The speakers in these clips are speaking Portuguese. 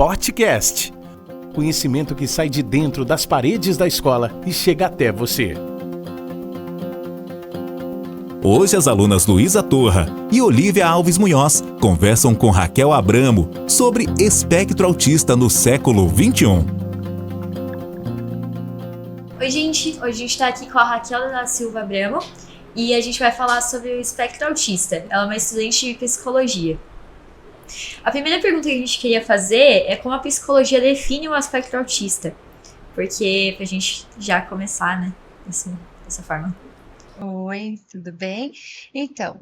podcast. Conhecimento que sai de dentro das paredes da escola e chega até você. Hoje as alunas Luísa Torra e Olívia Alves Munhoz conversam com Raquel Abramo sobre espectro autista no século XXI. Oi, gente. Hoje a gente está aqui com a Raquel da Silva Abramo e a gente vai falar sobre o espectro autista. Ela é uma estudante de psicologia. A primeira pergunta que a gente queria fazer é como a psicologia define o espectro autista. Porque pra gente já começar, né, dessa forma. Oi, tudo bem? Então,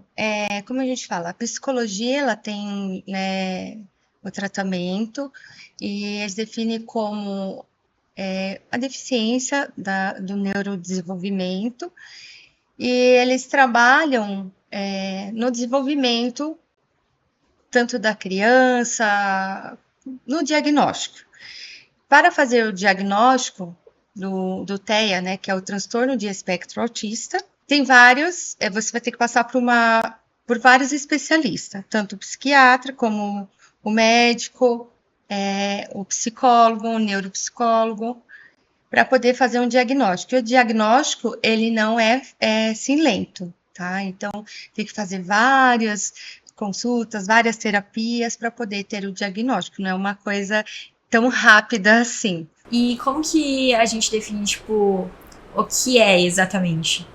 como a gente fala, a psicologia ela tem, né, o tratamento e eles definem como a deficiência do neurodesenvolvimento e eles trabalham no desenvolvimento tanto da criança, no diagnóstico. Para fazer o diagnóstico do TEA, né, que é o transtorno de espectro autista, tem vários, você vai ter que passar por vários especialistas, tanto o psiquiatra como o médico, o psicólogo, o neuropsicólogo, para poder fazer um diagnóstico. E o diagnóstico, ele não é assim lento, tá? Então, tem que fazer várias consultas, várias terapias para poder ter o diagnóstico, não é uma coisa tão rápida assim. E como que a gente define, tipo, o que é exatamente?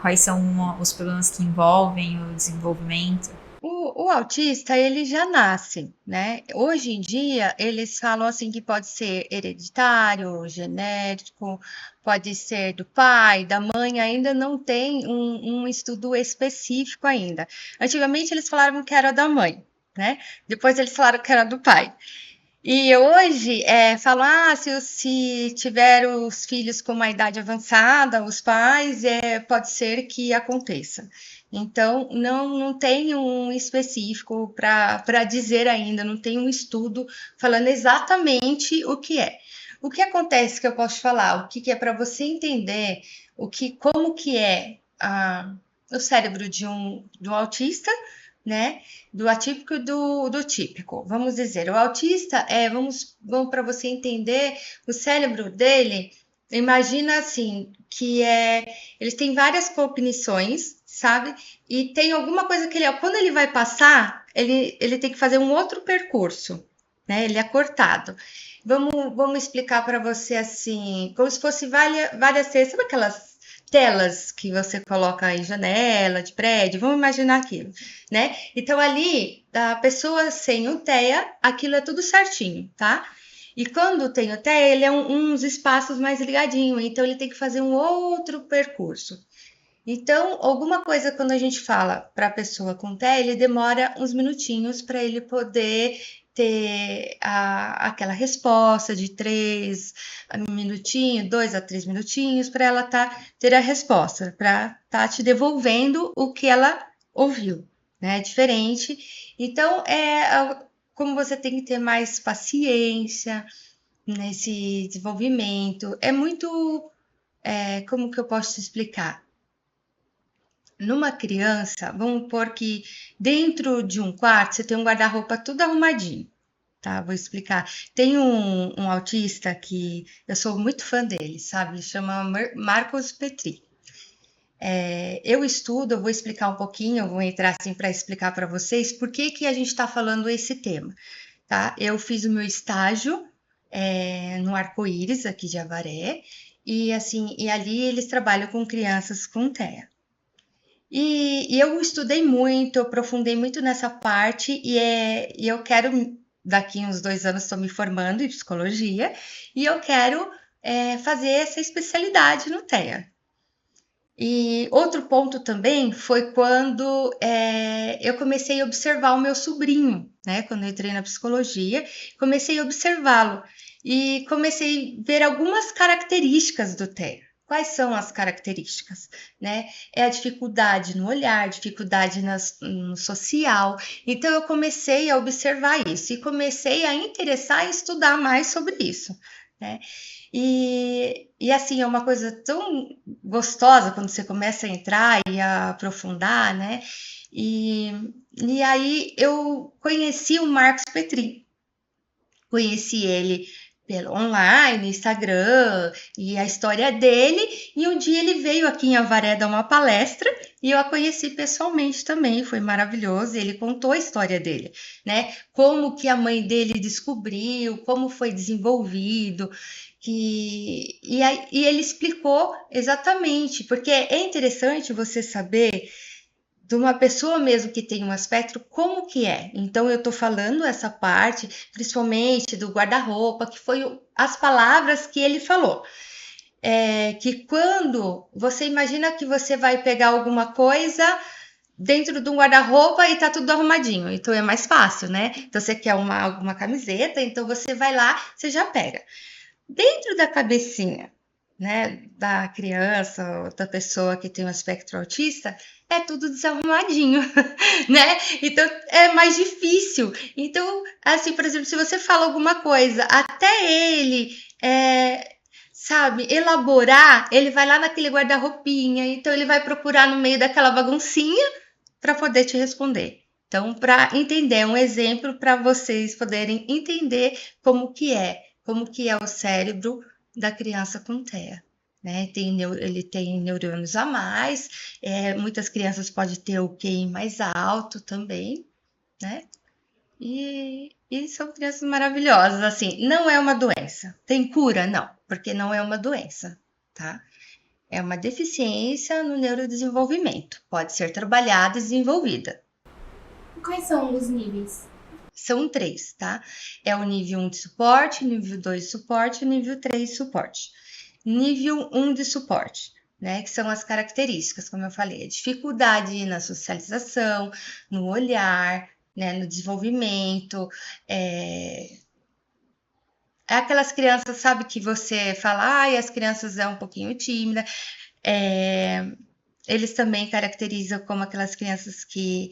Quais são os problemas que envolvem o desenvolvimento? O autista, ele já nasce, né? Hoje em dia, eles falam assim que pode ser hereditário, genético, pode ser do pai, da mãe, ainda não tem um estudo específico ainda. Antigamente, eles falaram que era da mãe, né? Depois eles falaram que era do pai. E hoje falam, se tiver os filhos com uma idade avançada, os pais, pode ser que aconteça. Então, não tem um específico para dizer ainda, não tem um estudo falando exatamente o que é. O que acontece que eu posso falar, o que é para você entender como que é o cérebro de um autista, né? Do atípico e do típico. Vamos dizer, o autista vamos para você entender o cérebro dele. Imagina assim, que eles têm várias cognições, sabe? E tem alguma coisa que quando ele vai passar, ele tem que fazer um outro percurso, né? Ele é cortado. Vamos explicar para você assim, como se fosse várias telas, sabe aquelas telas que você coloca em janela de prédio, vamos imaginar aquilo, né? Então ali, a pessoa sem o TEA, aquilo é tudo certinho, tá? E quando tem o TEA, ele é uns espaços mais ligadinho, então ele tem que fazer um outro percurso. Então, alguma coisa quando a gente fala para a pessoa com TEA, ele demora uns minutinhos para ele poder ter aquela resposta de 3 minutinhos, 2 a 3 minutinhos, para ela ter a resposta, para te devolvendo o que ela ouviu, né? É diferente. Então, como você tem que ter mais paciência nesse desenvolvimento, é muito, como que eu posso te explicar? Numa criança, vamos pôr que dentro de um quarto você tem um guarda-roupa tudo arrumadinho, tá? Vou explicar. Tem um autista que eu sou muito fã dele, sabe? Ele chama Marcos Petri. Eu vou explicar um pouquinho, eu vou entrar assim para explicar para vocês por que a gente está falando esse tema, tá? Eu fiz o meu estágio no Arco-Íris, aqui de Avaré, e ali eles trabalham com crianças com TEA. E eu estudei muito, eu aprofundei muito nessa parte e eu quero, daqui uns 2 anos estou me formando em psicologia e eu quero fazer essa especialidade no TEA. E outro ponto também foi quando eu comecei a observar o meu sobrinho, né? Quando eu entrei na psicologia, comecei a observá-lo e comecei a ver algumas características do TEA. Quais são as características, né? É a dificuldade no olhar, dificuldade no social. Então, eu comecei a observar isso e comecei a interessar e estudar mais sobre isso, né? E assim, é uma coisa tão gostosa quando você começa a entrar e a aprofundar, né? E aí eu conheci o Marcos Petri. Conheci ele pelo online, Instagram e a história dele. E um dia ele veio aqui em Avaré dar uma palestra e eu a conheci pessoalmente também. Foi maravilhoso. Ele contou a história dele, né? Como que a mãe dele descobriu, como foi desenvolvido. E ele explicou exatamente, porque é interessante você saber de uma pessoa mesmo que tem um espectro, como que é. Então, eu estou falando essa parte, principalmente do guarda-roupa, que foi as palavras que ele falou. Que quando você imagina que você vai pegar alguma coisa dentro de um guarda-roupa e tá tudo arrumadinho, então é mais fácil, né? Então, você quer alguma camiseta, então você vai lá, você já pega. Dentro da cabecinha, né, da criança ou da pessoa que tem um espectro autista, é tudo desarrumadinho, né? Então é mais difícil. Então, assim, por exemplo, se você fala alguma coisa, até ele, sabe, elaborar, ele vai lá naquele guarda-roupinha, então ele vai procurar no meio daquela baguncinha para poder te responder. Então, para entender, um exemplo para vocês poderem entender como que é o cérebro da criança com TEA. Né? Ele tem neurônios a mais, muitas crianças podem ter o QI mais alto também, né? E são crianças maravilhosas, assim, não é uma doença. Tem cura? Não, porque não é uma doença, tá? É uma deficiência no neurodesenvolvimento, pode ser trabalhada e desenvolvida. Quais são os níveis? São 3, tá? É o nível 1 de suporte, nível 2 de suporte e nível 3 de suporte. Nível 1 de suporte, né? Que são as características, como eu falei, a dificuldade na socialização, no olhar, né? No desenvolvimento. Aquelas crianças, sabe, que você fala, as crianças é um pouquinho tímida. Eles também caracterizam como aquelas crianças que...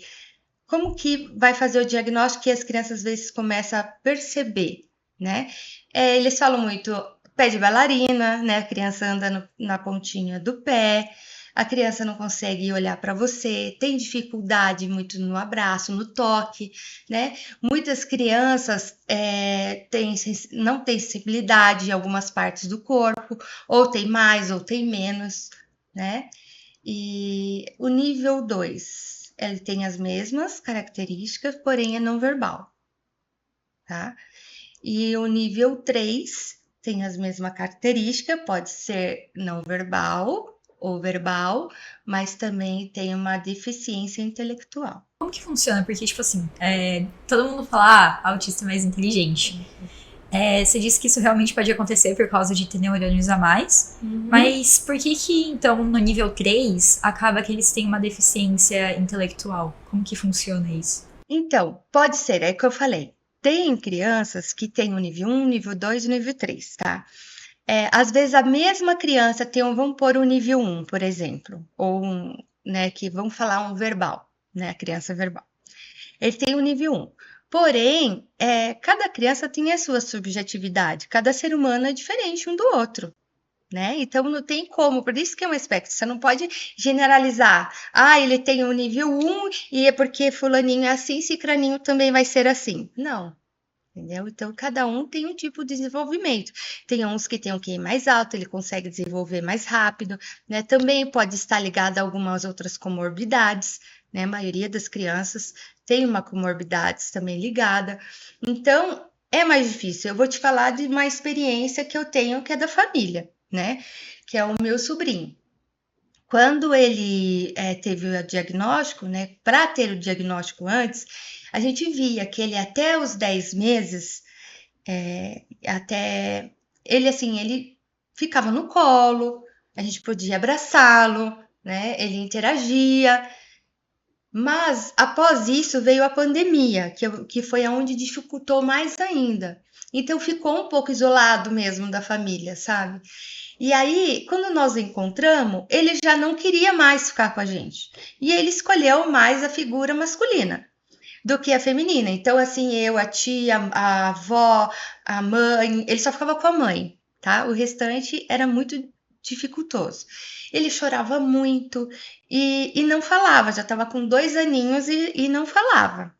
Como que vai fazer o diagnóstico que as crianças às vezes começam a perceber, né? Eles falam muito pé de bailarina, né? A criança anda na pontinha do pé, a criança não consegue olhar para você, tem dificuldade muito no abraço, no toque, né? Muitas crianças não têm sensibilidade em algumas partes do corpo, ou tem mais ou tem menos, né? E o nível 2... ele tem as mesmas características, porém é não verbal, tá? E o nível 3 tem as mesmas características, pode ser não verbal ou verbal, mas também tem uma deficiência intelectual. Como que funciona? Porque, tipo assim, todo mundo fala, autista é mais inteligente. Você disse que isso realmente pode acontecer por causa de ter neurônios a mais, mas por que então, no nível 3, acaba que eles têm uma deficiência intelectual? Como que funciona isso? Então, pode ser, é o que eu falei. Tem crianças que têm o nível 1, nível 2 e nível 3, tá? Às vezes a mesma criança vamos pôr o nível 1, por exemplo, ou né, que vamos falar um verbal, né, a criança verbal. Ele tem o nível 1. Porém, cada criança tem a sua subjetividade, cada ser humano é diferente um do outro, né? Então, não tem como, por isso que é um espectro, você não pode generalizar. Ele tem o nível 1 e é porque fulaninho é assim, cicraninho também vai ser assim. Não, entendeu? Então, cada um tem um tipo de desenvolvimento. Tem uns que tem um QI mais alto, ele consegue desenvolver mais rápido, né? Também pode estar ligado a algumas outras comorbidades, né? A maioria das crianças tem uma comorbidade também ligada. Então, é mais difícil. Eu vou te falar de uma experiência que eu tenho, que é da família, né? Que é o meu sobrinho. Quando ele teve o diagnóstico, né? Para ter o diagnóstico antes, a gente via que ele até os 10 meses, ele ficava no colo, a gente podia abraçá-lo, né? Ele interagia. Mas, após isso, veio a pandemia, que foi onde dificultou mais ainda. Então, ficou um pouco isolado mesmo da família, sabe? E aí, quando nós o encontramos, ele já não queria mais ficar com a gente. E ele escolheu mais a figura masculina do que a feminina. Então, assim, eu, a tia, a avó, a mãe, ele só ficava com a mãe, tá? O restante era muito dificultoso. Ele chorava muito e não falava, já estava com 2 aninhos e não falava.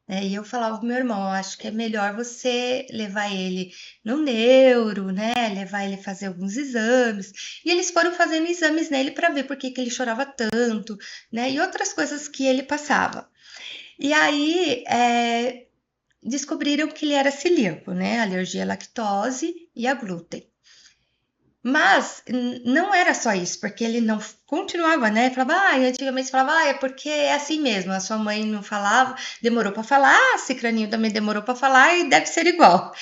E eu falava pro meu irmão, acho que é melhor você levar ele no neuro, né? Levar ele fazer alguns exames. E eles foram fazendo exames nele para ver por que que ele chorava tanto, né? E outras coisas que ele passava. E aí descobriram que ele era celíaco, né? Alergia à lactose e a glúten. Mas não era só isso, porque ele não continuava, né? Falava, antigamente falava, é porque é assim mesmo, a sua mãe não falava, demorou para falar, a Cicraninho também demorou para falar e deve ser igual.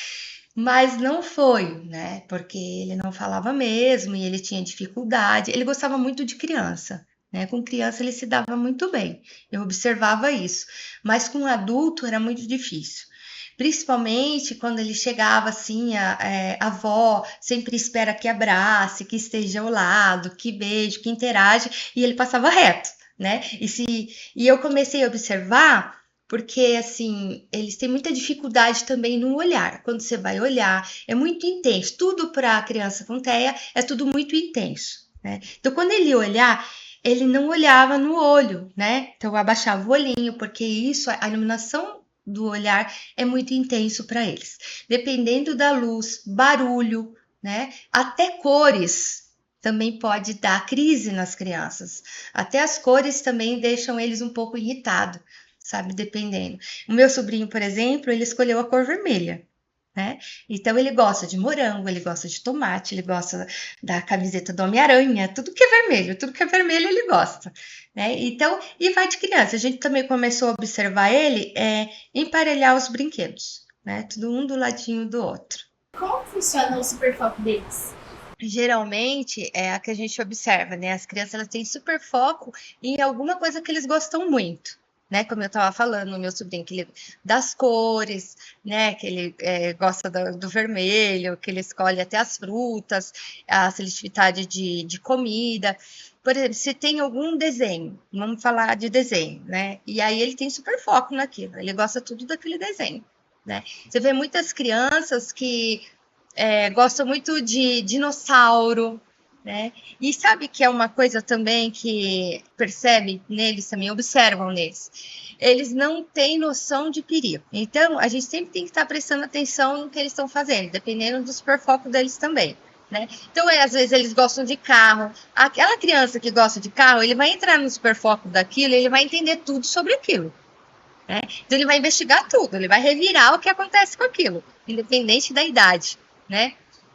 Mas não foi, né? Porque ele não falava mesmo e ele tinha dificuldade. Ele gostava muito de criança, né? Com criança ele se dava muito bem. Eu observava isso. Mas com adulto era muito difícil. Principalmente quando ele chegava assim, a avó sempre espera que abrace, que esteja ao lado, que beije, que interage, e ele passava reto, né? E eu comecei a observar porque assim, eles têm muita dificuldade também no olhar. Quando você vai olhar, é muito intenso. Tudo para a criança com TEA é tudo muito intenso, né? Então, quando ele olhar, ele não olhava no olho, né? Então, abaixava o olhinho, porque isso, a iluminação do olhar é muito intenso para eles. Dependendo da luz, barulho, né? Até cores também pode dar crise nas crianças. Até as cores também deixam eles um pouco irritados, sabe? Dependendo. O meu sobrinho, por exemplo, ele escolheu a cor vermelha, né? Então ele gosta de morango, ele gosta de tomate, ele gosta da camiseta do Homem-Aranha, tudo que é vermelho ele gosta, né? Então, e vai de criança. A gente também começou a observar ele emparelhar os brinquedos, né? Tudo um do ladinho do outro. Como funciona o superfoco deles? Geralmente é a que a gente observa, né? As crianças elas têm super foco em alguma coisa que eles gostam muito, né? Como eu estava falando, o meu sobrinho, que ele, das cores, né? Que ele gosta do vermelho, que ele escolhe até as frutas, a seletividade de comida. Por exemplo, se tem algum desenho, vamos falar de desenho, né? E aí ele tem super foco naquilo, ele gosta tudo daquele desenho, né? Você vê muitas crianças que gostam muito de dinossauro, né? E sabe que é uma coisa também que percebe neles também, observam neles. Eles não têm noção de perigo. Então, a gente sempre tem que estar prestando atenção no que eles estão fazendo, dependendo do superfoco deles também, né? Então, às vezes eles gostam de carro. Aquela criança que gosta de carro, ele vai entrar no superfoco daquilo, ele vai entender tudo sobre aquilo, né? Então, ele vai investigar tudo, ele vai revirar o que acontece com aquilo, independente da idade, né?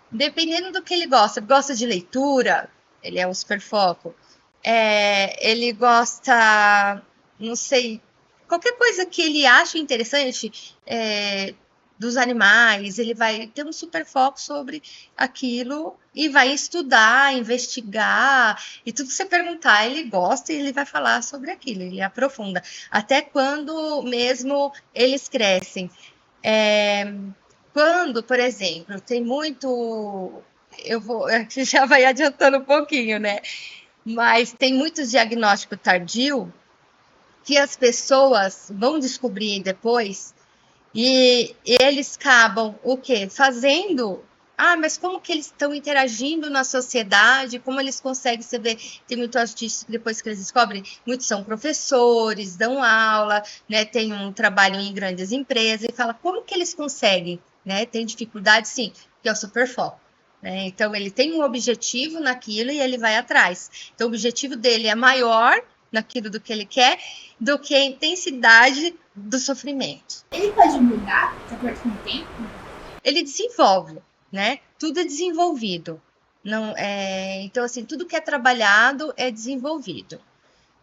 Dependendo do que ele gosta de leitura, ele é um superfoco. Ele gosta, não sei, qualquer coisa que ele acha interessante dos animais, ele vai ter um superfoco sobre aquilo e vai estudar, investigar, e tudo que você perguntar, ele gosta e ele vai falar sobre aquilo, ele aprofunda. Até quando mesmo eles crescem. Quando, por exemplo, tem muito. Aqui já vai adiantando um pouquinho, né? Mas tem muito diagnóstico tardio que as pessoas vão descobrir depois e eles acabam o quê? Fazendo. Mas como que eles estão interagindo na sociedade? Como eles conseguem, você vê, tem muito artista que depois que eles descobrem, muitos são professores, dão aula, né? Tem um trabalho em grandes empresas e fala como que eles conseguem, né? Tem dificuldade, sim, que é o superfoco, né? Então ele tem um objetivo naquilo e ele vai atrás. Então o objetivo dele é maior naquilo do que ele quer do que a intensidade do sofrimento. Ele pode mudar de acordo com o tempo? Ele desenvolve, né? Tudo é desenvolvido. Não então, assim, tudo que é trabalhado é desenvolvido.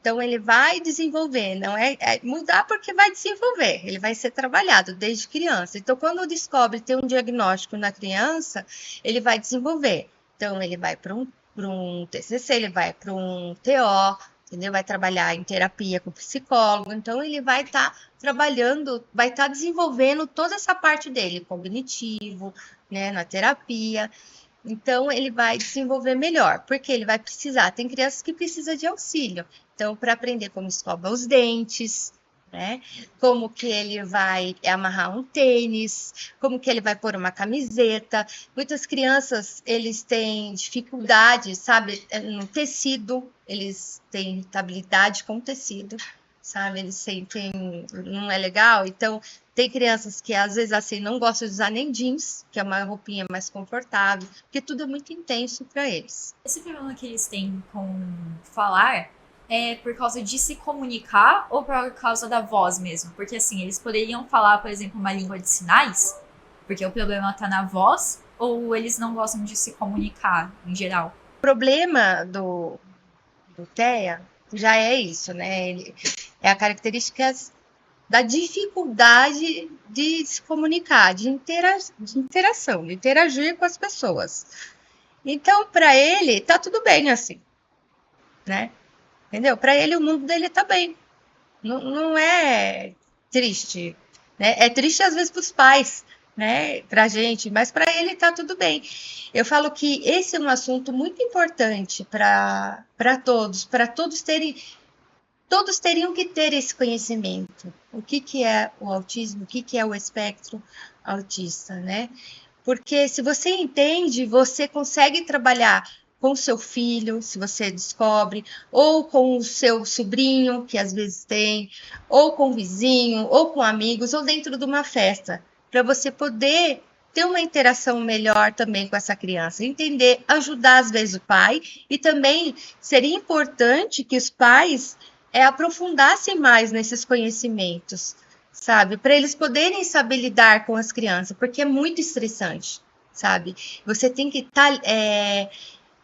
Então, ele vai desenvolver, não é mudar porque vai desenvolver, ele vai ser trabalhado desde criança. Então, quando descobre ter um diagnóstico na criança, ele vai desenvolver. Então, ele vai para um TCC, ele vai para um TO, entendeu? Vai trabalhar em terapia com psicólogo. Então, ele vai estar trabalhando, vai estar desenvolvendo toda essa parte dele, cognitivo, né, na terapia. Então, ele vai desenvolver melhor, porque ele vai precisar. Tem crianças que precisam de auxílio. Então, para aprender como escova os dentes, né? Como que ele vai amarrar um tênis, como que ele vai pôr uma camiseta. Muitas crianças, eles têm dificuldade, sabe, no tecido, eles têm irritabilidade com tecido, sabe? Eles sentem, não é legal. Então, tem crianças que às vezes assim não gostam de usar nem jeans, que é uma roupinha mais confortável, porque tudo é muito intenso para eles. Esse problema que eles têm com falar é por causa de se comunicar ou por causa da voz mesmo? Porque assim, eles poderiam falar, por exemplo, uma língua de sinais, porque o problema tá na voz, ou eles não gostam de se comunicar em geral? O problema do TEA já é isso, né? É a característica da dificuldade de se comunicar, de interação, de interagir com as pessoas. Então, para ele, tá tudo bem assim, né? Entendeu? Para ele, o mundo dele tá bem. Não é triste, né? É triste às vezes para os pais, né? Para a gente, mas para ele tá tudo bem. Eu falo que esse é um assunto muito importante para todos terem. Todos teriam que ter esse conhecimento. O que é o autismo, o que é o espectro autista, né? Porque se você entende, você consegue trabalhar com o seu filho, se você descobre, ou com o seu sobrinho, que às vezes tem, ou com o vizinho, ou com amigos, ou dentro de uma festa, para você poder ter uma interação melhor também com essa criança, entender, ajudar às vezes o pai, e também seria importante que os pais aprofundassem mais nesses conhecimentos, sabe? Para eles poderem saber lidar com as crianças, porque é muito estressante, sabe? Você tem que estar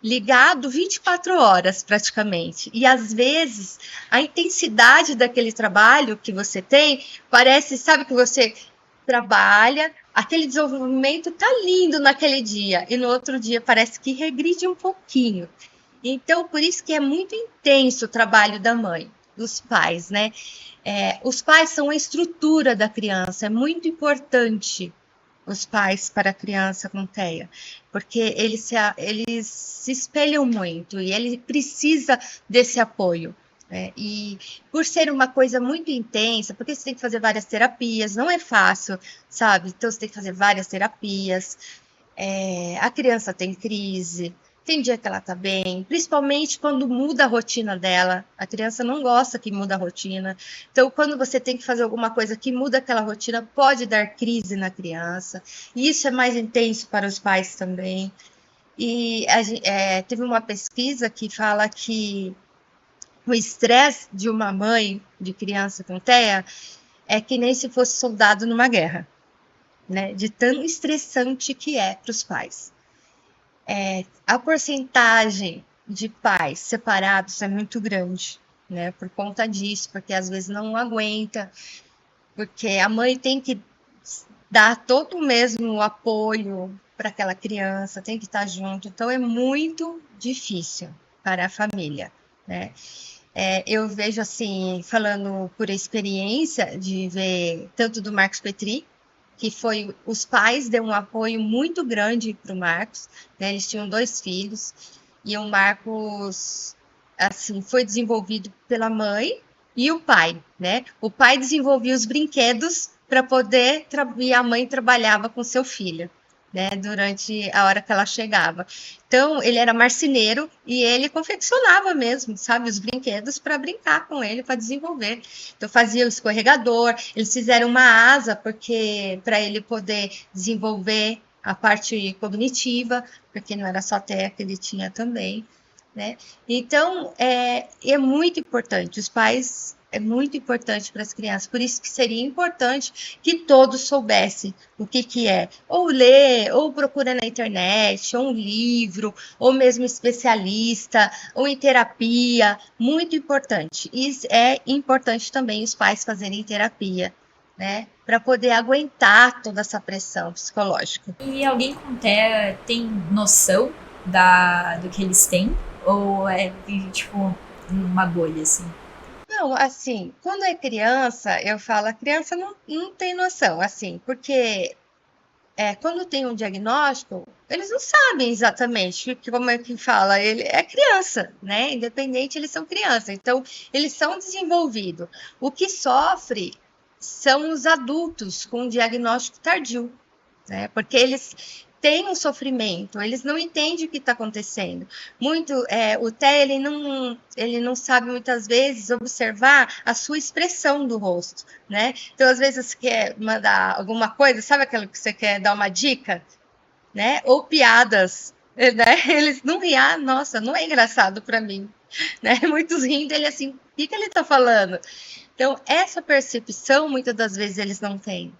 ligado 24 horas praticamente. E às vezes a intensidade daquele trabalho que você tem parece, sabe, que você trabalha, aquele desenvolvimento tá lindo naquele dia e no outro dia parece que regride um pouquinho. Então, por isso que é muito intenso o trabalho da mãe, dos pais, né? Os pais são a estrutura da criança, é muito importante os pais para a criança com TEA, porque eles se espelham muito e ele precisa desse apoio. E por ser uma coisa muito intensa, porque você tem que fazer várias terapias, não é fácil, sabe? Então você tem que fazer várias terapias, a criança tem crise, tem dia que ela tá bem, principalmente quando muda a rotina dela. A criança não gosta que muda a rotina. Então, quando você tem que fazer alguma coisa que muda aquela rotina, pode dar crise na criança. E isso é mais intenso para os pais também. E teve uma pesquisa que fala que o estresse de uma mãe de criança com TEA é que nem se fosse soldado numa guerra, né? De tão estressante que é para os pais. A porcentagem de pais separados é muito grande, né? Por conta disso, porque às vezes não aguenta, porque a mãe tem que dar todo o mesmo apoio para aquela criança, tem que estar junto, então é muito difícil para a família, né? Eu vejo assim, falando por experiência, de ver tanto do Marcos Petri, que foi, os pais deu um apoio muito grande para o Marcos, né? Eles tinham 2 filhos, e o Marcos, assim, foi desenvolvido pela mãe e o pai, né? O pai desenvolvia os brinquedos para poder, e a mãe trabalhava com seu filho, né? Durante a hora que ela chegava. Então, ele era marceneiro e ele confeccionava mesmo, sabe, os brinquedos para brincar com ele, para desenvolver. Então, fazia o escorregador, eles fizeram uma asa porque para ele poder desenvolver a parte cognitiva, porque não era só TEA que ele tinha também, né? Então, é muito importante, os pais... É muito importante para as crianças, por isso que seria importante que todos soubessem o que é. Ou ler, ou procura na internet, ou um livro, ou mesmo especialista, ou em terapia, muito importante. E é importante também os pais fazerem terapia, né? Para poder aguentar toda essa pressão psicológica. E alguém com TEA tem noção do que eles têm? Ou vive, tipo, numa bolha, assim? Não, assim, quando é criança, eu falo, a criança não tem noção, assim, porque quando tem um diagnóstico, eles não sabem exatamente como é que fala, ele é criança, né? Independente, eles são criança, então eles são desenvolvidos. O que sofre são os adultos com diagnóstico tardio, né? Porque eles têm um sofrimento, eles não entendem o que está acontecendo. O TEA, ele não sabe muitas vezes observar a sua expressão do rosto, né? Então, às vezes você quer mandar alguma coisa, sabe aquilo que você quer dar uma dica, né? Ou piadas, né? Eles não riem, nossa, não é engraçado para mim, né? Muitos riem dele assim, o que ele está falando? Então, essa percepção, muitas das vezes, eles não têm.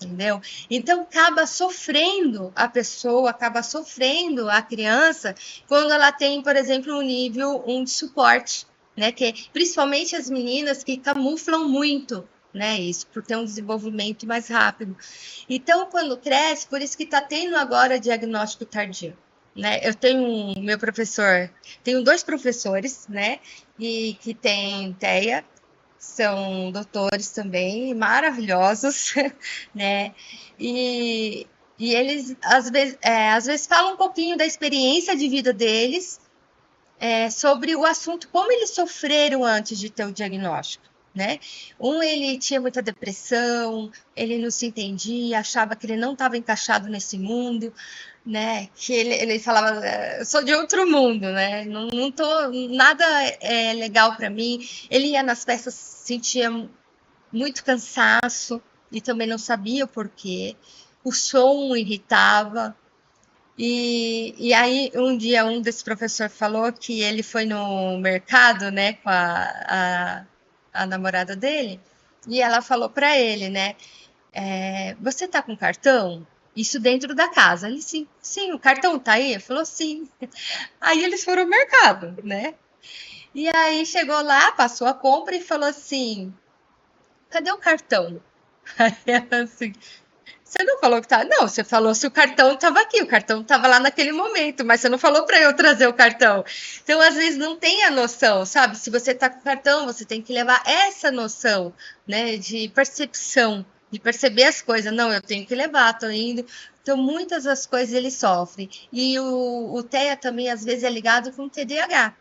Entendeu? Então, acaba sofrendo a pessoa, acaba sofrendo a criança quando ela tem, por exemplo, um nível de suporte, né? Principalmente as meninas que camuflam muito, né? Isso, por ter um desenvolvimento mais rápido. Então, quando cresce, por isso que está tendo agora diagnóstico tardio. Né? Eu tenho tenho 2 professores, né? E que têm TEA, são doutores também, maravilhosos, né? E eles, às vezes falam um pouquinho da experiência de vida deles, sobre o assunto, como eles sofreram antes de ter o diagnóstico, né? Ele tinha muita depressão, ele não se entendia, achava que ele não estava encaixado nesse mundo, né? Que ele falava, eu sou de outro mundo, né? Não tô, nada é legal para mim. Ele ia nas festas, sentia muito cansaço e também não sabia o porquê. O som o irritava. E aí, um dia, um desse professor falou que ele foi no mercado, né, com a namorada dele, e ela falou para ele, né, você tá com cartão? Isso dentro da casa. Ele, sim, o cartão tá aí? Ele falou, sim. Aí eles foram ao mercado, né? E aí chegou lá, passou a compra e falou assim, cadê o cartão? Aí ela assim, você não falou que tá? Não, você falou se o cartão estava aqui, o cartão estava lá naquele momento, mas você não falou para eu trazer o cartão. Então, às vezes, não tem a noção, sabe? Se você tá com o cartão, você tem que levar essa noção, né, de percepção, de perceber as coisas. Não, eu tenho que levar, tô indo. Então, muitas das coisas ele sofre. E o TEA também, às vezes, é ligado com o TDAH,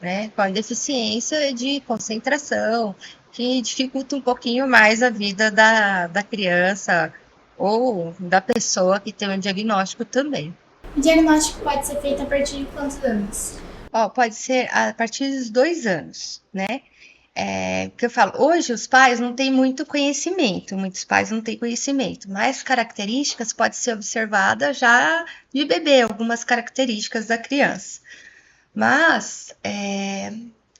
né? Com a deficiência de concentração, que dificulta um pouquinho mais a vida da criança ou da pessoa que tem um diagnóstico também. O diagnóstico pode ser feito a partir de quantos anos? Pode ser a partir dos 2 anos, né? Porque eu falo, hoje os pais não têm muito conhecimento, muitos pais não têm conhecimento, mas características podem ser observadas já de bebê, algumas características da criança. Mas,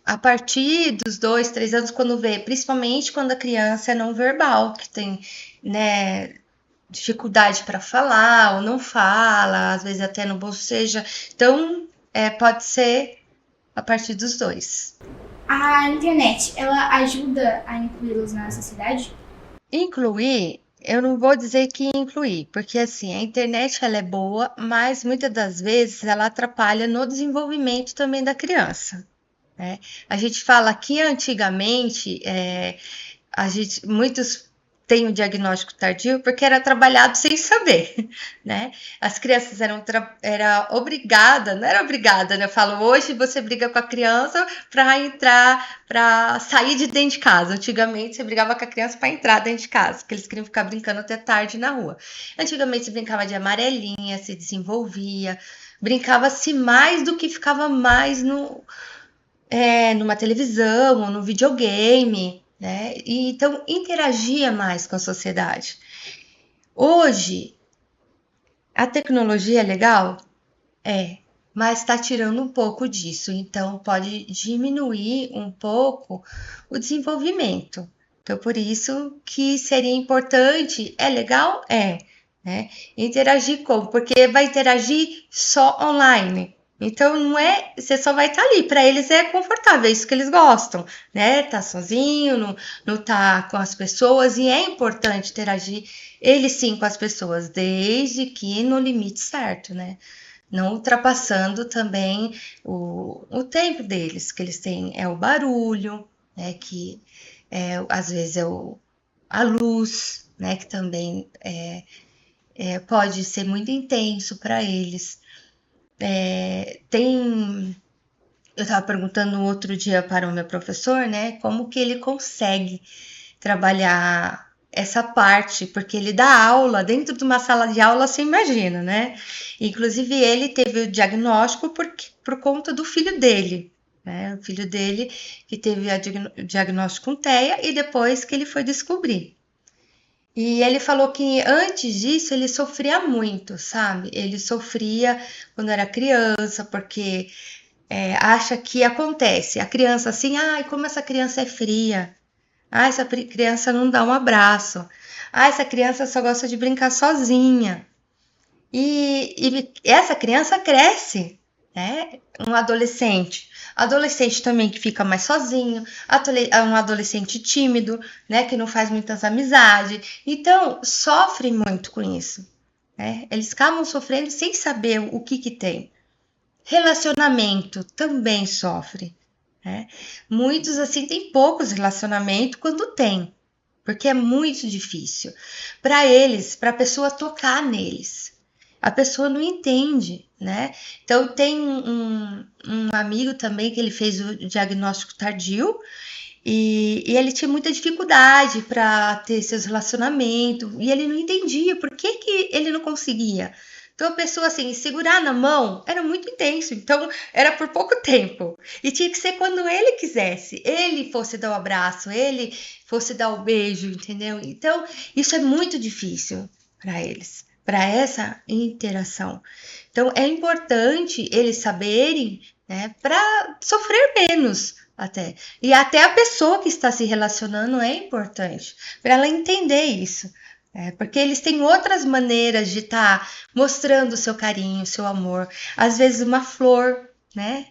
a partir dos 2, 3 anos, quando vê, principalmente quando a criança é não verbal, que tem, né, dificuldade para falar ou não fala, às vezes até não boceja. Então, pode ser a partir dos 2. A internet, ela ajuda a incluí-los na sociedade? Incluir, eu não vou dizer que incluir, porque assim, a internet ela é boa, mas muitas das vezes ela atrapalha no desenvolvimento também da criança, né? A gente fala que antigamente, muitos têm o diagnóstico tardio porque era trabalhado sem saber, né? As crianças era obrigada, não era obrigada, né? Eu falo, hoje você briga com a criança para sair de dentro de casa. Antigamente você brigava com a criança para entrar dentro de casa, porque eles queriam ficar brincando até tarde na rua. Antigamente você brincava de amarelinha, se desenvolvia, brincava-se mais do que ficava mais numa televisão ou no videogame, né? E então interagia mais com a sociedade. Hoje, a tecnologia é legal? Mas está tirando um pouco disso, então pode diminuir um pouco o desenvolvimento. Então, por isso que seria importante, é legal? Né? Interagir como? Porque vai interagir só online. Então, não você só vai estar ali, para eles é confortável, é isso que eles gostam, né? Tá sozinho, não tá com as pessoas, e é importante interagir, ele sim, com as pessoas, desde que no limite certo, né? Não ultrapassando também o tempo deles, que eles têm, o barulho, né? Que às vezes a luz, né? Que também pode ser muito intenso para eles. Eu estava perguntando outro dia para o meu professor, né, como que ele consegue trabalhar essa parte, porque ele dá aula dentro de uma sala de aula, você imagina, né? Inclusive, ele teve o diagnóstico por conta do filho dele, né? O filho dele que teve o diagnóstico com TEA e depois que ele foi descobrir. E ele falou que antes disso ele sofria muito, sabe? Ele sofria quando era criança, porque acha que acontece. A criança assim, ai, como essa criança é fria. Ah, essa criança não dá um abraço. Ah, essa criança só gosta de brincar sozinha. E essa criança cresce, né? Um adolescente. Adolescente também que fica mais sozinho. Um adolescente tímido, né? Que não faz muitas amizades. Então, sofre muito com isso, né? Eles acabam sofrendo sem saber o que tem. Relacionamento também sofre. Né? Muitos assim têm poucos relacionamentos quando tem, porque é muito difícil para eles, para a pessoa tocar neles. A pessoa não entende, né? Então tem um amigo também que ele fez o diagnóstico tardio e ele tinha muita dificuldade para ter seus relacionamentos e ele não entendia por que ele não conseguia. Então, a pessoa, assim, segurar na mão era muito intenso. Então, era por pouco tempo. E tinha que ser quando ele quisesse. Ele fosse dar o abraço, ele fosse dar o beijo, entendeu? Então, isso é muito difícil para eles, para essa interação. Então, é importante eles saberem, né, para sofrer menos até. E até a pessoa que está se relacionando é importante, para ela entender isso. Porque eles têm outras maneiras de estar mostrando o seu carinho, o seu amor. Às vezes uma flor, né?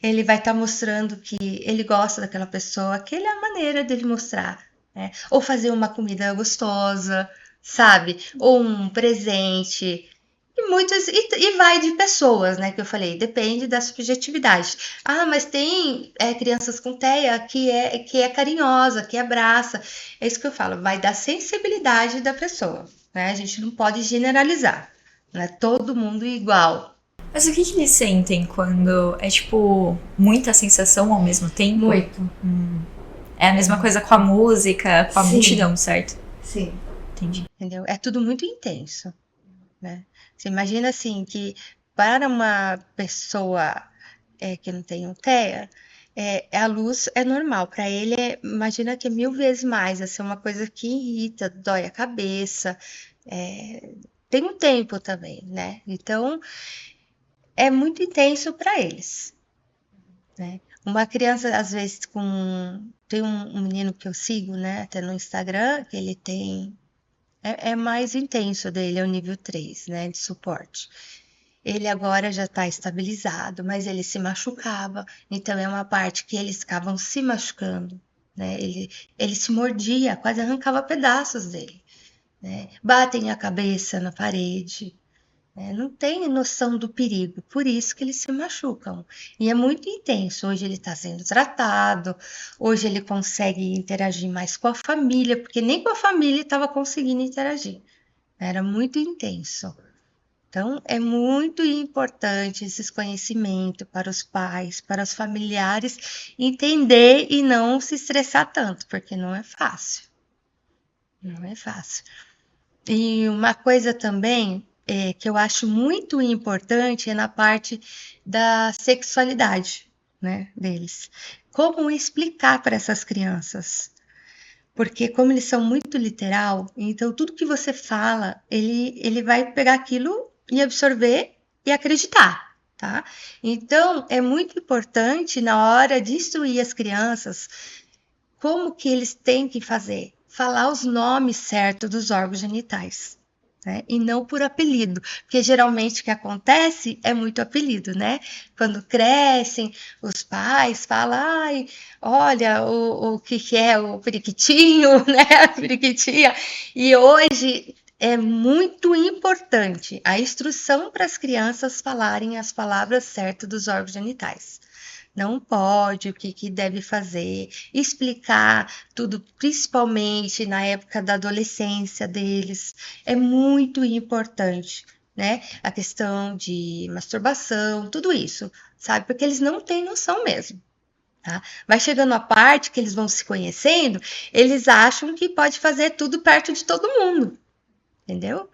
Ele vai estar mostrando que ele gosta daquela pessoa. Aquela é a maneira dele mostrar. Né? Ou fazer uma comida gostosa, sabe? Ou um presente. E vai de pessoas, né? Que eu falei, depende da subjetividade. Ah, mas tem crianças com TEA que é carinhosa, que abraça. É isso que eu falo, vai da sensibilidade da pessoa, né? A gente não pode generalizar, não é todo mundo igual. Mas o que eles sentem quando é, tipo, muita sensação ao mesmo tempo? Muito. É a mesma coisa com a música, com a Sim. multidão, certo? Sim. Entendi. Entendeu? É tudo muito intenso, né? Você imagina assim que para uma pessoa que não tem um TEA, a luz é normal. Para ele, imagina que é 1000 vezes mais. Assim, uma coisa que irrita, dói a cabeça. Tem um tempo também, né? Então, é muito intenso para eles. Né? Uma criança, às vezes, tem um menino que eu sigo, né? Até no Instagram, que ele tem... É mais intenso dele, é o nível 3, né, de suporte. Ele agora já está estabilizado, mas ele se machucava, então é uma parte que eles ficavam se machucando, né? Ele se mordia, quase arrancava pedaços dele, né? Batem a cabeça na parede, né? Não tem noção do perigo, por isso que eles se machucam. E é muito intenso. Hoje ele está sendo tratado, hoje ele consegue interagir mais com a família, porque nem com a família estava conseguindo interagir. Era muito intenso. Então, é muito importante esses conhecimentos para os pais, para os familiares, entender e não se estressar tanto, porque não é fácil. Não é fácil. E uma coisa também que eu acho muito importante é na parte da sexualidade, né, deles. Como explicar para essas crianças? Porque como eles são muito literal, então tudo que você fala, ele vai pegar aquilo e absorver e acreditar, tá? Então, é muito importante na hora de instruir as crianças como que eles têm que fazer. Falar os nomes certos dos órgãos genitais. Né? E não por apelido, porque geralmente o que acontece é muito apelido, né? Quando crescem, os pais falam, ai, olha, o que é o periquitinho, né? A periquitinha. E hoje é muito importante a instrução para as crianças falarem as palavras certas dos órgãos genitais. Não pode, o que deve fazer, explicar tudo, principalmente na época da adolescência deles, é muito importante, né? A questão de masturbação, tudo isso, sabe? Porque eles não têm noção mesmo, tá? Vai chegando a parte que eles vão se conhecendo, eles acham que pode fazer tudo perto de todo mundo, entendeu?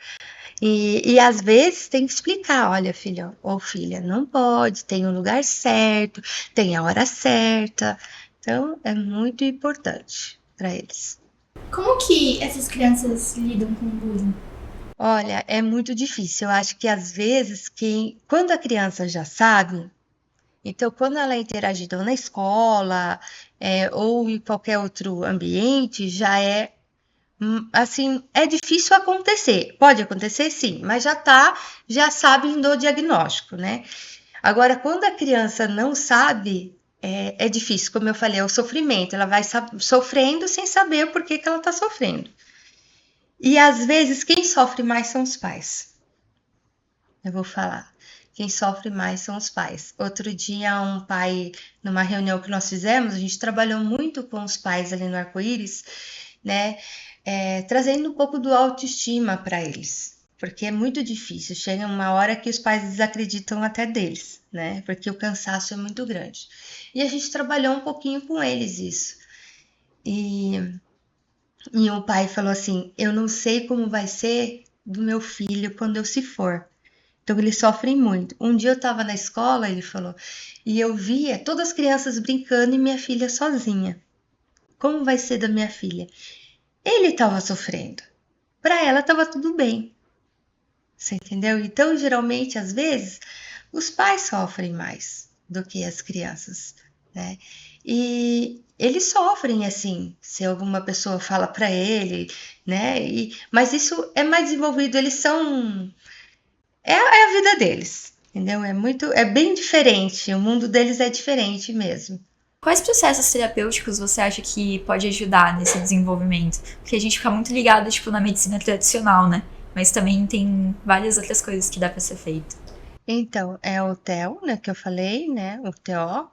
E às vezes tem que explicar, olha, filha ou filha, não pode, tem o lugar certo, tem a hora certa. Então, é muito importante para eles. Como que essas crianças lidam com o bullying? Olha, é muito difícil. Eu acho que às vezes, quando a criança já sabe, então quando ela é interagida na escola, ou em qualquer outro ambiente, já é assim, é difícil acontecer. Pode acontecer sim, mas já sabem do diagnóstico, né? Agora, quando a criança não sabe, é difícil, como eu falei, é o sofrimento. Ela vai sofrendo sem saber o porquê que ela está sofrendo. E às vezes quem sofre mais são os pais. Eu vou falar. Quem sofre mais são os pais. Outro dia, um pai, numa reunião que nós fizemos, a gente trabalhou muito com os pais ali no Arco-Íris, né? Trazendo um pouco do autoestima para eles. Porque é muito difícil. Chega uma hora que os pais desacreditam até deles, né? Porque o cansaço é muito grande. E a gente trabalhou um pouquinho com eles isso. E o pai falou assim, eu não sei como vai ser do meu filho quando eu se for. Então, eles sofrem muito. Um dia eu estava na escola, ele falou, e eu via todas as crianças brincando e minha filha sozinha. Como vai ser da minha filha? Ele estava sofrendo. Para ela estava tudo bem. Você entendeu? Então, geralmente, às vezes, os pais sofrem mais do que as crianças, né? E eles sofrem, assim, se alguma pessoa fala para ele, né? Mas isso é mais desenvolvido, eles são... É a vida deles, entendeu? É bem diferente, o mundo deles é diferente mesmo. Quais processos terapêuticos você acha que pode ajudar nesse desenvolvimento? Porque a gente fica muito ligado, tipo, na medicina tradicional, né? Mas também tem várias outras coisas que dá para ser feito. Então, é o TEL, né, que eu falei, né, o TO,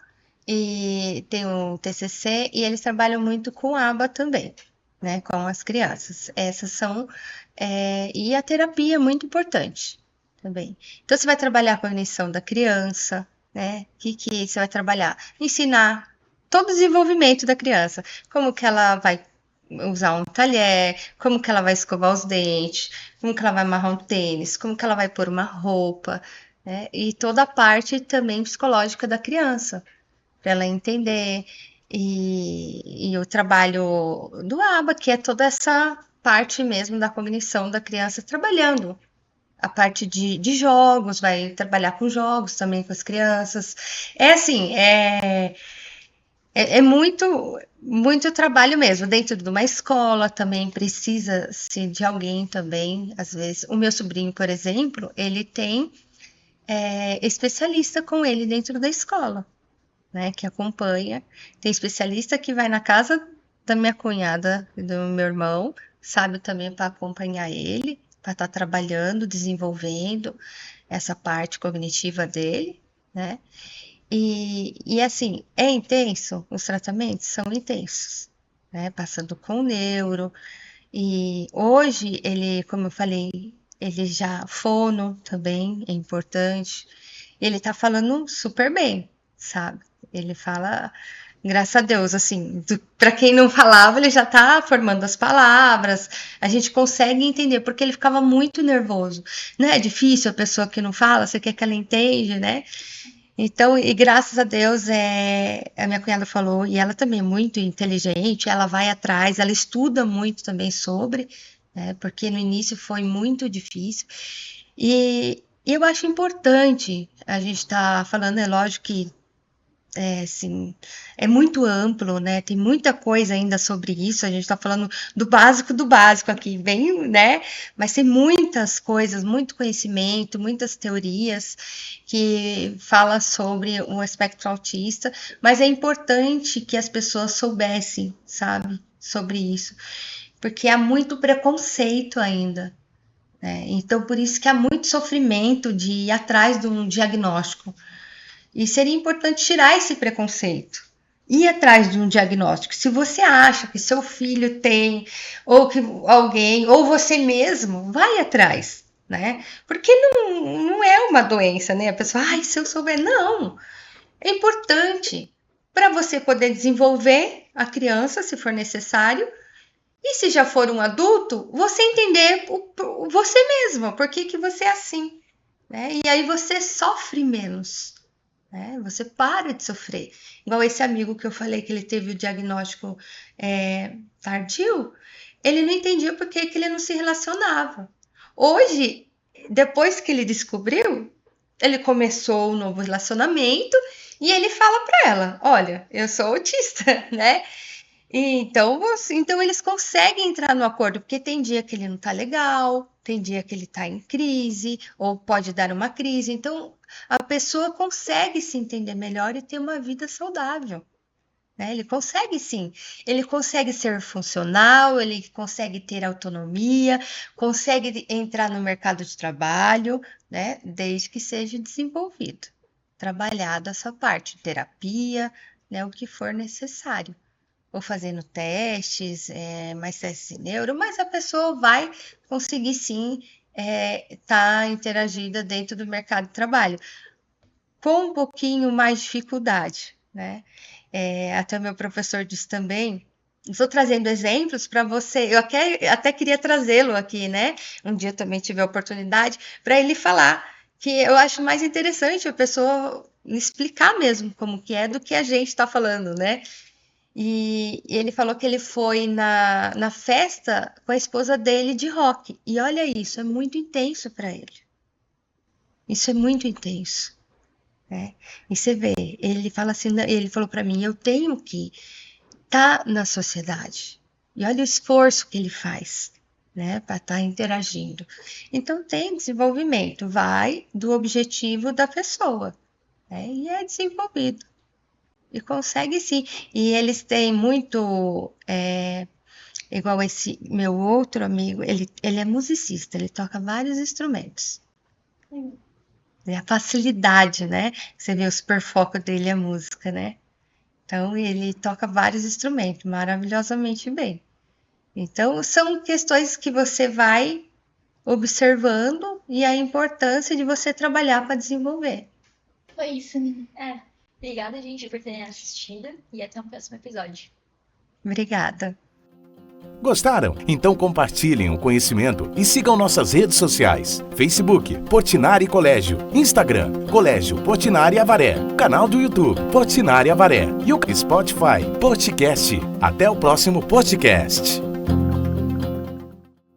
e tem o TCC, e eles trabalham muito com ABA também, né, com as crianças. Essas são, e a terapia é muito importante também. Então, você vai trabalhar a cognição da criança, né, o que você vai trabalhar? Ensinar todo o desenvolvimento da criança, como que ela vai usar um talher, como que ela vai escovar os dentes, como que ela vai amarrar um tênis, como que ela vai pôr uma roupa, né? E toda a parte também psicológica da criança, para ela entender. E o trabalho do ABA, que é toda essa parte mesmo da cognição da criança trabalhando. A parte de jogos, vai trabalhar com jogos também com as crianças. É assim, é muito trabalho mesmo. Dentro de uma escola também precisa-se de alguém também, às vezes. O meu sobrinho, por exemplo, ele tem especialista com ele dentro da escola, né, que acompanha. Tem especialista que vai na casa da minha cunhada, do meu irmão, sabe, também para acompanhar ele, para estar trabalhando, desenvolvendo essa parte cognitiva dele, né? E assim, é intenso, os tratamentos são intensos, né? Passando com neuro. E hoje ele, como eu falei, ele já fono também é importante. Ele tá falando super bem, sabe? Ele fala, graças a Deus, assim, para quem não falava, ele já tá formando as palavras. A gente consegue entender, porque ele ficava muito nervoso. Não é difícil a pessoa que não fala, você quer que ela entende, né? Então, e graças a Deus, a minha cunhada falou, e ela também é muito inteligente, ela vai atrás, ela estuda muito também sobre, né, porque no início foi muito difícil. E eu acho importante a gente estar falando, é lógico que assim, é muito amplo, né? Tem muita coisa ainda sobre isso. A gente está falando do básico aqui, bem, né? Mas tem muitas coisas, muito conhecimento, muitas teorias que fala sobre o espectro autista. Mas é importante que as pessoas soubessem, sabe, sobre isso, porque há muito preconceito ainda. Então, por isso que há muito sofrimento de ir atrás de um diagnóstico. E seria importante tirar esse preconceito, ir atrás de um diagnóstico. Se você acha que seu filho tem, ou que alguém, ou você mesmo, vai atrás, né? Porque não é uma doença, né? A pessoa, se eu souber, não. É importante para você poder desenvolver a criança, se for necessário. E se já for um adulto, você entender você mesmo, por que você é assim, né? E aí você sofre menos, né? Você para de sofrer. Igual esse amigo que eu falei que ele teve o diagnóstico tardio, ele não entendia por que ele não se relacionava. Hoje, depois que ele descobriu, ele começou um novo relacionamento e ele fala para ela, olha, eu sou autista, né? Então eles conseguem entrar no acordo, porque tem dia que ele não tá legal, tem dia que ele tá em crise, ou pode dar uma crise. Então, a pessoa consegue se entender melhor e ter uma vida saudável, né? Ele consegue sim, ele consegue ser funcional, ele consegue ter autonomia, consegue entrar no mercado de trabalho, né? Desde que seja desenvolvido, trabalhado essa parte, terapia, né? O que for necessário. Ou fazendo testes, mais testes de neuro, mas a pessoa vai conseguir sim estar interagida dentro do mercado de trabalho, com um pouquinho mais de dificuldade, né? Até meu professor disse também, estou trazendo exemplos para você, eu até queria trazê-lo aqui, né? Um dia também tive a oportunidade para ele falar, que eu acho mais interessante a pessoa explicar mesmo como que é do que a gente está falando, né? E ele falou que ele foi na festa com a esposa dele de rock. E olha isso, é muito intenso para ele. Isso é muito intenso, né? E você vê, ele fala assim, ele falou para mim, eu tenho que estar na sociedade. E olha o esforço que ele faz, né, para estar interagindo. Então tem desenvolvimento, vai do objetivo da pessoa, né? E é desenvolvido. E consegue sim. E eles têm muito, igual esse meu outro amigo, ele é musicista, ele toca vários instrumentos. E a facilidade, né? Você vê o super foco dele é música, né? Então, ele toca vários instrumentos, maravilhosamente bem. Então, são questões que você vai observando e a importância de você trabalhar para desenvolver. Foi isso. Obrigada, gente, por terem assistido e até o próximo episódio. Obrigada. Gostaram? Então compartilhem o conhecimento e sigam nossas redes sociais. Facebook, Portinari Colégio. Instagram, Colégio Portinari Avaré. Canal do YouTube, Portinari Avaré. E o Spotify, Podcast. Até o próximo podcast.